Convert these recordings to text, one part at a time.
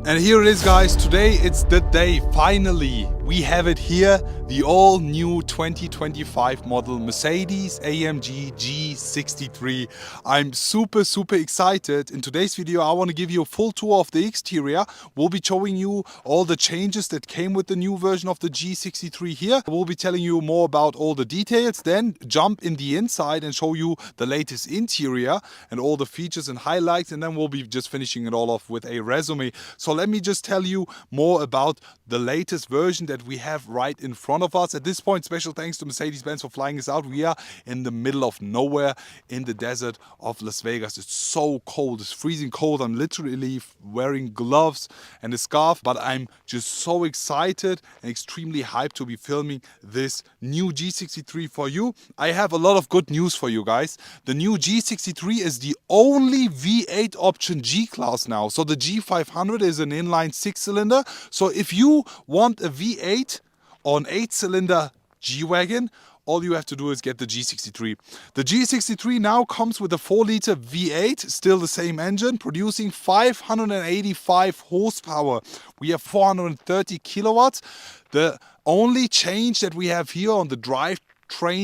And here it is, guys. Today it's the day. Finally, we have it here. The all new 2025 model Mercedes-AMG G63. I'm super excited. In today's video, I want to give you a full tour of the exterior. We'll be showing you all the changes that came with the new version of the G63 here. We'll be telling you more about all the details, then jump in the inside and show you the latest interior and all the features and highlights, and then we'll be just finishing it all off with a resume. So let me just tell you more about the latest version that we have right in front of us. At this point, special thanks to Mercedes-Benz for flying us out. We are in the middle of nowhere in the desert of Las Vegas. It's so cold, it's freezing cold. I'm literally wearing gloves and a scarf, but I'm just so excited and extremely hyped to be filming this new G63 for you. I have a lot of good news for you guys. The new G63 is the only V8 option G-Class now. So the G500 is an inline 6-cylinder. So if you want a V8 or an 8-cylinder G-Wagon, all you have to do is get the G63. The G63 now comes with a 4-liter V8, still the same engine, producing 585 horsepower. We have 430 kilowatts. The only change that we have here on the drivetrain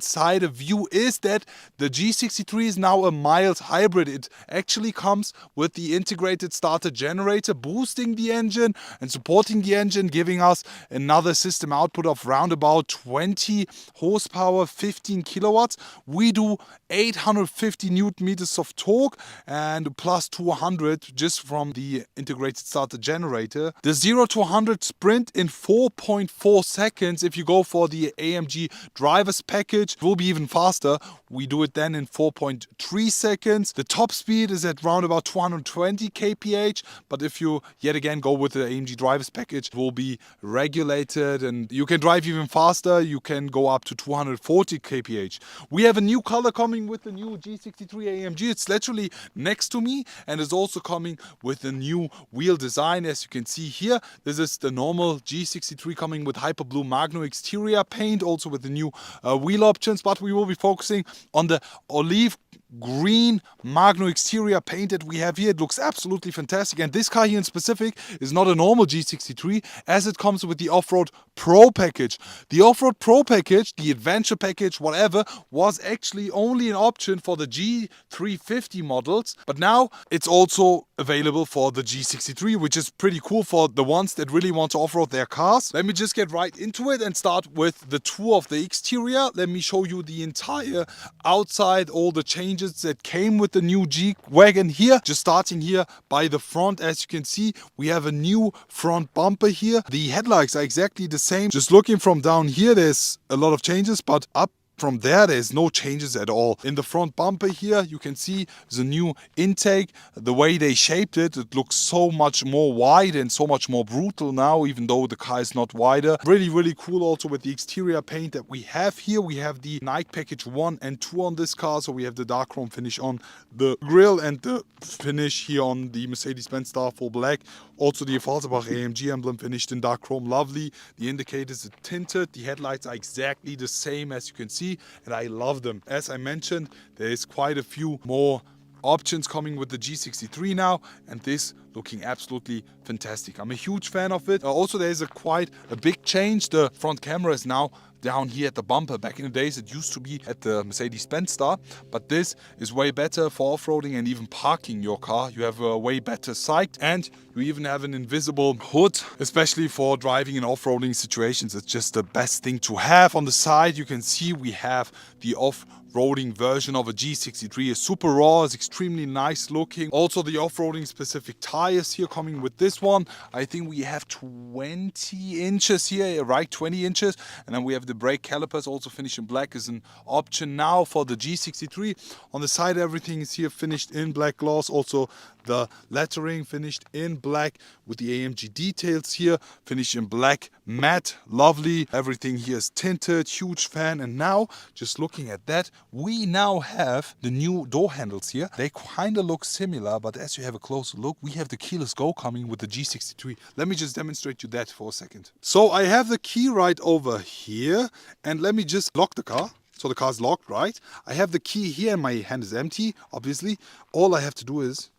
side of view is that the G63 is now a mild hybrid. It actually comes with the integrated starter generator, boosting the engine and supporting the engine, giving us another system output of round about 20 horsepower, 15 kilowatts. We do 850 newton meters of torque and plus 200 just from the integrated starter generator. The 0 to 100 sprint in 4.4 seconds. If you go for the AMG driver's package, it will be even faster. We do it then in 4.3 seconds. The top speed is at around about 220 kph, but if you yet again go with the AMG driver's package, it will be regulated and you can drive even faster. You can go up to 240 kph. We have a new color coming with the new G63 AMG. It's literally next to me, and it's also coming with the new wheel design. As you can see here, this is the normal G63 coming with hyper blue magno exterior paint, also with the new wheel options, but we will be focusing on the olive green magno exterior paint that we have here. It looks absolutely fantastic, and this car here in specific is not a normal G63, as it comes with the off-road pro package. The off-road pro package, the adventure package, whatever, was actually only an option for the G350 models, but now it's also available for the G63, which is pretty cool for the ones that really want to off-road their cars. Let me just get right into it and start with the tour of the exterior. Let me show you the entire outside, all the changes that came with the new G-Wagon here. Just starting here by the front, as you can see, we have a new front bumper here. The headlights are exactly the same. Just looking from down here, there's a lot of changes, but up from there's no changes at all. In the front bumper here, you can see the new intake. The way they shaped it, it looks so much more wide and so much more brutal now, even though the car is not wider. Really cool also with the exterior paint that we have here. We have the Night Package 1 and 2 on this car, so we have the dark chrome finish on the grille and the finish here on the Mercedes-Benz Star full black. Also the Falterbach AMG emblem finished in dark chrome, lovely. The indicators are tinted. The headlights are exactly the same, as you can see, and I love them. As I mentioned, there is quite a few more options coming with the G63 now, and this looking absolutely fantastic. I'm a huge fan of it. Also, there's quite a big change. The front camera is now down here at the bumper. Back in the days, it used to be at the Mercedes-Benz Star, but this is way better for off-roading and even parking your car. You have a way better sight, and you even have an invisible hood, especially for driving in off-roading situations. It's just the best thing to have. On the side, you can see we have the off-roading version of a G63. It's super raw, it's extremely nice looking. Also, the off-roading specific tires here coming with this one. I think we have 20 inches here, right? 20 inches. And then we have the brake calipers also finished in black as an option now for the G63. On the side, everything is here finished in black gloss. Also, the lettering finished in black with the AMG details here finished in black matte. Lovely. Everything here is tinted. Huge fan. And now, just looking at that, we now have the new door handles here. They kind of look similar, but as you have a closer look, we have the keyless go coming with the G63. Let me just demonstrate you that for a second. So I have the key right over here, and let me just lock the car. So the car's locked, right? I have the key here and my hand is empty, obviously. All I have to do is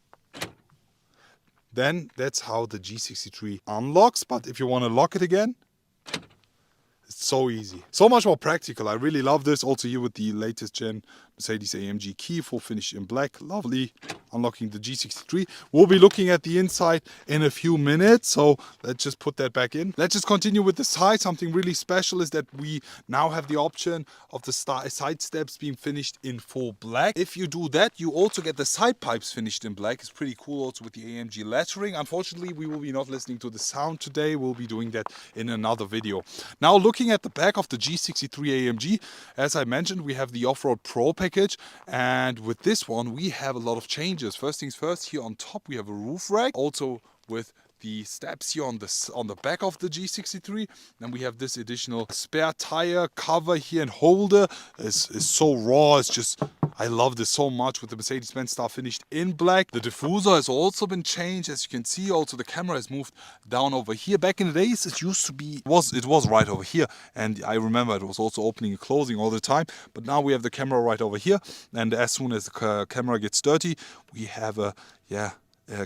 then that's how the G63 unlocks. But if you want to lock it again, it's so easy. So much more practical. I really love this. Also here with the latest gen Mercedes-AMG key, full finish in black. Lovely. Unlocking the G63. We'll be looking at the inside in a few minutes. So let's just put that back in. Let's just continue with the side. Something really special is that we now have the option of the side steps being finished in full black. If you do that, you also get the side pipes finished in black. It's pretty cool also with the AMG lettering. Unfortunately, we will be not listening to the sound today. We'll be doing that in another video. Now looking at the back of the G63 AMG, as I mentioned, we have the Off-Road Pro package, and with this one we have a lot of changes. First things first, here on top we have a roof rack, also with the steps here on the back of the G63. Then we have this additional spare tire cover here and holder. Is so raw. It's just, I love this so much with the Mercedes-Benz star finished in black. The diffuser has also been changed, as you can see. Also the camera has moved down over here. Back in the days it used to be, it was right over here, and I remember it was also opening and closing all the time. But now we have the camera right over here, and as soon as the camera gets dirty, we have a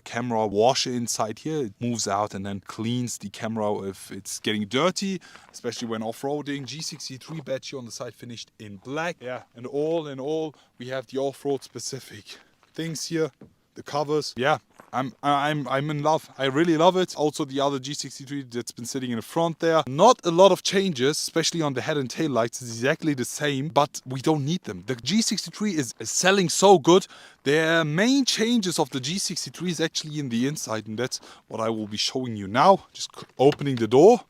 camera washer inside here. It moves out and then cleans the camera if it's getting dirty, especially when off-roading. G63 badge here on the side finished in black. Yeah, and all in all, we have the off-road specific things here. The covers. Yeah, I'm in love. I really love it. Also the other G63 that's been sitting in the front there. Not a lot of changes, especially on the head and tail lights. It's exactly the same, but we don't need them. The G63 is selling so good. The main changes of the G63 is actually in the inside, and that's what I will be showing you now. Just opening the door.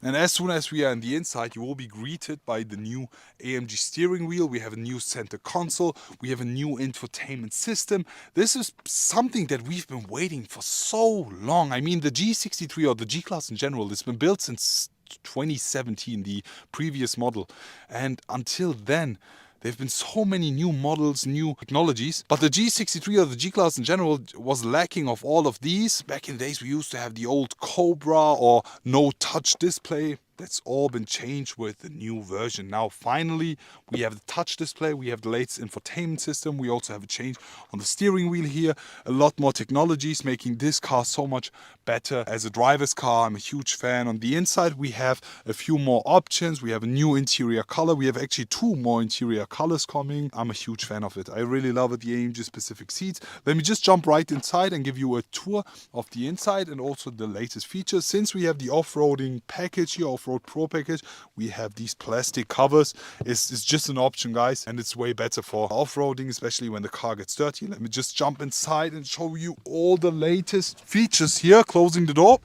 And as soon as we are in the inside, you will be greeted by the new AMG steering wheel. We have a new center console. We have a new infotainment system. This is something that we've been waiting for so long. I mean, the G63 or the G-Class in general has been built since 2017, the previous model. And until then, there have been so many new models, new technologies, but the G63 or the G-Class in general was lacking of all of these. Back in the days, we used to have the old Cobra or no touch display. That's all been changed with the new version. Now finally we have the touch display, we have the latest infotainment system, we also have a change on the steering wheel here. A lot more technologies making this car so much better as a driver's car. I'm a huge fan. On the inside we have a few more options. We have a new interior color. We have actually 2 more interior colors coming. I'm a huge fan of it. I really love it, the AMG specific seats. Let me just jump right inside and give you a tour of the inside and also the latest features. Since we have the off-roading package here, Off-Road Pro package, we have these plastic covers. It's just an option, guys, and it's way better for off-roading, especially when the car gets dirty. Let me just jump inside and show you all the latest features here. Closing the door.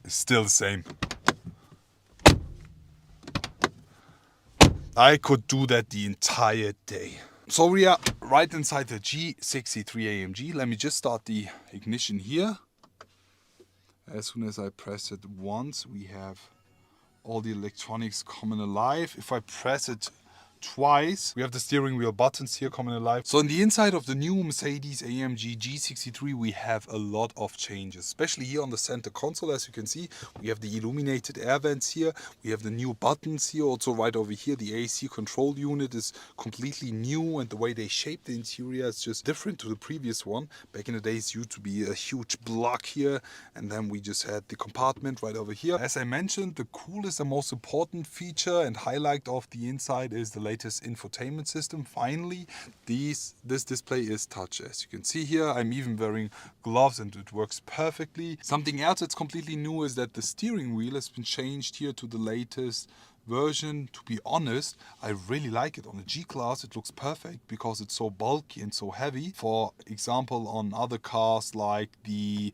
It's still the same. I could do that the entire day. So we are right inside the G63 AMG. Let me just start the ignition here. As soon as I press it once, we have all the electronics coming alive. If I press it twice, we have the steering wheel buttons here coming alive. So in the inside of the new Mercedes AMG G63, we have a lot of changes, especially here on the center console. As you can see, we have the illuminated air vents here. We have the new buttons here. Also right over here, the AC control unit is completely new, and the way they shape the interior is just different to the previous one. Back in the days, it used to be a huge block here, and then we just had the compartment right over here. As I mentioned, the coolest and most important feature and highlight of the inside is the latest infotainment system. Finally, this display is touch. As you can see here, I'm even wearing gloves and it works perfectly. Something else that's completely new is that the steering wheel has been changed here to the latest version. To be honest, I really like it. On the G-Class it looks perfect because it's so bulky and so heavy. For example, on other cars like the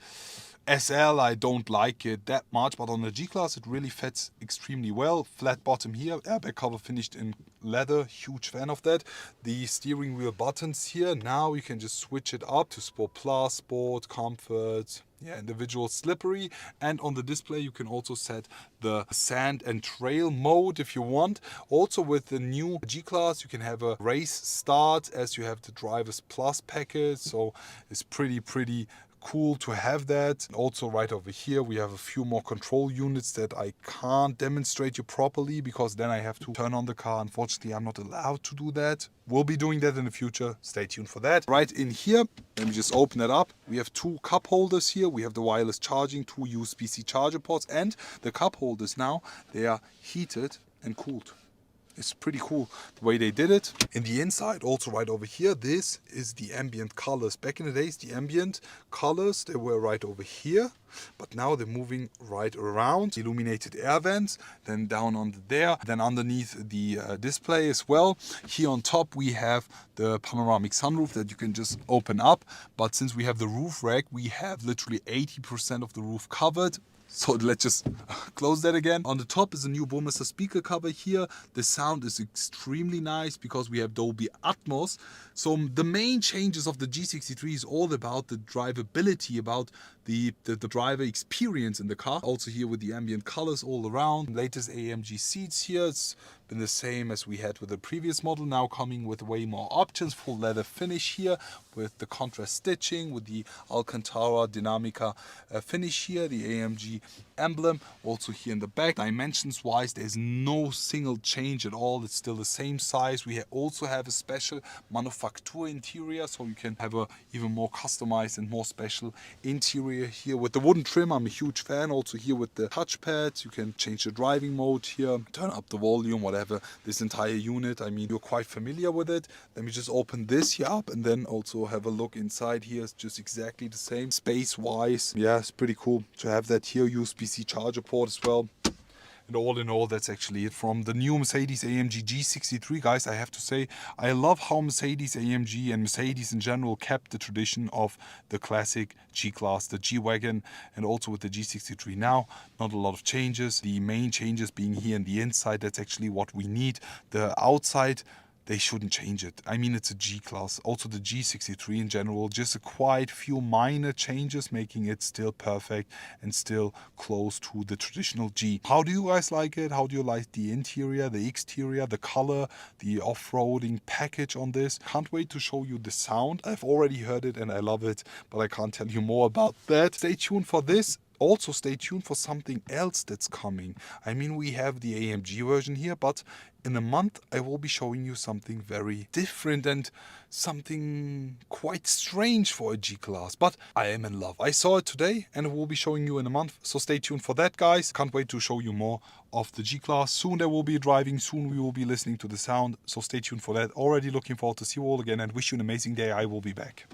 SL, I don't like it that much, but on the G-Class it really fits extremely well. Flat bottom here, airbag cover finished in leather, huge fan of that. The steering wheel buttons here, now you can just switch it up to Sport Plus, Sport, Comfort, individual slippery. And on the display you can also set the sand and trail mode if you want. Also with the new G-Class you can have a race start as you have the Drivers Plus package, so it's pretty cool to have that. Also right over here we have a few more control units that I can't demonstrate you properly because then I have to turn on the car. Unfortunately, I'm not allowed to do that. We'll be doing that in the future. Stay tuned for that. Right in here, let me just open it up. We have two cup holders here. We have the wireless charging, two USB-C charger ports, and the cup holders now, they are heated and cooled. It's pretty cool the way they did it. In the inside, also right over here, this is the ambient colors. Back in the days, the ambient colors, they were right over here, but now they're moving right around. Illuminated air vents, then down under there, then underneath the display as well. Here on top, we have the panoramic sunroof that you can just open up. But since we have the roof rack, we have literally 80% of the roof covered. So let's just close that again. On the top is a new Burmester speaker cover here. The sound is extremely nice because we have Dolby Atmos. So the main changes of the G63 is all about the drivability, about the driver experience in the car. Also here with the ambient colors all around. Latest AMG seats here. It's been the same as we had with the previous model, now coming with way more options. Full leather finish here with the contrast stitching, with the Alcantara Dinamica finish here, the AMG emblem. Also here in the back, dimensions wise, there's no single change at all. It's still the same size. We also have a special manufacture interior, so you can have a even more customized and more special interior here with the wooden trim. I'm a huge fan. Also here with the touchpads, you can change the driving mode here, turn up the volume, whatever. This entire unit, I mean, you're quite familiar with it. Let me just open this here up and then also have a look inside here. It's just exactly the same space wise. Yeah, it's pretty cool to have that here. USB-C charger port as well. And all in all, that's actually it from the new Mercedes AMG G63. Guys, I have to say, I love how Mercedes AMG and Mercedes in general kept the tradition of the classic G-Class, the G-Wagon, and also with the G63 now. Not a lot of changes. The main changes being here in the inside, that's actually what we need. The outside, they shouldn't change it. I mean, it's a G-Class. Also the G63 in general, just a quite few minor changes, making it still perfect and still close to the traditional G. How do you guys like it? How do you like the interior, the exterior, the color, the off-roading package on this? Can't wait to show you the sound. I've already heard it and I love it, but I can't tell you more about that. Stay tuned for this. Also stay tuned for something else that's coming. I mean, we have the AMG version here, but in a month I will be showing you something very different and something quite strange for a G-Class. But I am in love. I saw it today and I will be showing you in a month. So stay tuned for that, guys. Can't wait to show you more of the G-Class. Soon there will be driving. Soon we will be listening to the sound. So stay tuned for that. Already looking forward to see you all again and wish you an amazing day. I will be back.